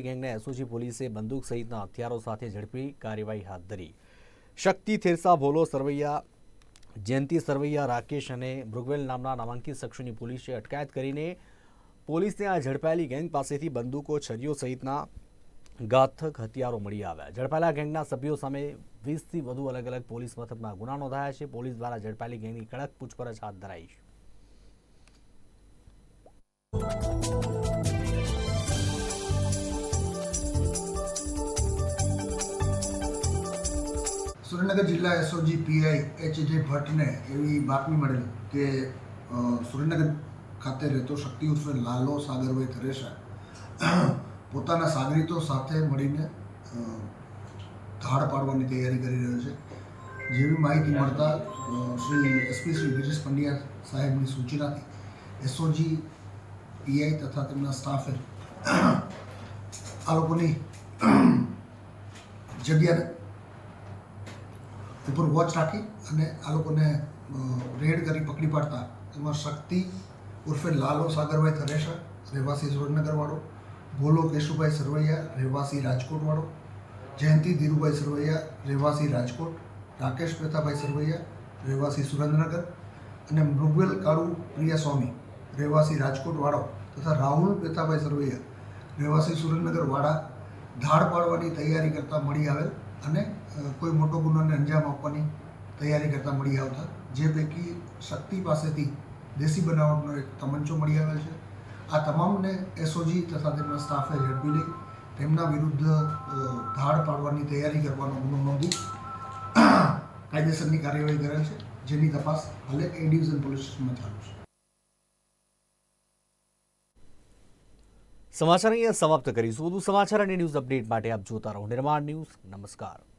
ગેંગને SOG પોલીસે બંદૂક સહિતના હથિયારો સાથે ઝડપી કાર્યવાહી હાથ ધરી। શક્તિ થેરસા, ભોલો સરવૈયા, જયંતિ સરવૈયા, રાકેશ અને મૃગવેલ નામના નામાંકિત શખ્સોની પોલીસે અટકાયત કરીને પોલીસને આ ઝડપાયેલી ગેંગ પાસેથી બંદૂકો, છરીઓ સહિતના ઘાતક હથિયારો મળી આવ્યા। ઝડપાયેલા ગેંગના સભ્યો સામે 20થી વધુ અલગ અલગ પોલીસ મથકમાં ગુના નોંધાયા છે। પોલીસ દ્વારા ઝડપાયેલી ગેંગની કડક પૂછપરછ હાથ ધરાઈ છે। સુરેન્દ્રનગર જિલ્લા એસઓજી પીઆઈ એચ.જે. ભટ્ટને એવી બાતમી મળેલ કે સુરેન્દ્રનગર ખાતે રહેતો શક્તિ ઉર્ફે લાલો સાગરભાઈ થરેસા પોતાના સાગરીતો સાથે મળીને ધાડ પાડવાની તૈયારી કરી રહ્યો છે। જેવી માહિતી મળતા શ્રી એસપી શ્રી ગિરીશ પંડ્યા સાહેબની સૂચનાથી એસઓજી પીઆઈ તથા તેમના સ્ટાફે આ લોકોની જગ્યાને ઉપર વોચ રાખી અને આ લોકોને રેડ કરી પકડી પાડતા એમાં શક્તિ ઉર્ફે લાલો સાગરભાઈ થરેસા રહેવાસી સુરેન્દ્રનગરવાળો, ભોલો કેશુભાઈ સરવૈયા રહેવાસી રાજકોટવાળો, જયંતિ ધીરુભાઈ સરવૈયા રહેવાસી રાજકોટ, રાકેશ પેથાભાઈ સરવૈયા રહેવાસી સુરેન્દ્રનગર અને મૃગવેલ કાળુ પ્રિયાસ્વામી રહેવાસી રાજકોટવાળો તથા રાહુલ પેથાભાઈ સરવૈયા રહેવાસી સુરેન્દ્રનગરવાળા ધાડ પાડવાની તૈયારી કરતા મળી આવેલ અને કોઈ મોટો ગુનાને અંજામ આપવાની તૈયારી કરતા મળી આવતા, જે પૈકી શક્તિ પાસેથી દેશી બનાવટનો એક તમંચો મળી આવેલ છે। આ તમામને એસઓજી તથા તેમના સ્ટાફે ઝડપી લઈ તેમના વિરુદ્ધ ધાડ પાડવાની તૈયારી કરવાનો ગુનો નોંધી કાયદેસરની કાર્યવાહી કરેલ છે, જેની તપાસ હાલે એ ડિવિઝન પોલીસ સ્ટેશનમાં ચાલુ છે। સમાચાર અહીંયા સમાપ્ત કરીશું। વધુ સમાચાર અને ન્યૂઝ અપડેટ માટે આપ જોતા રહો નિર્માણ ન્યૂઝ। નમસ્કાર।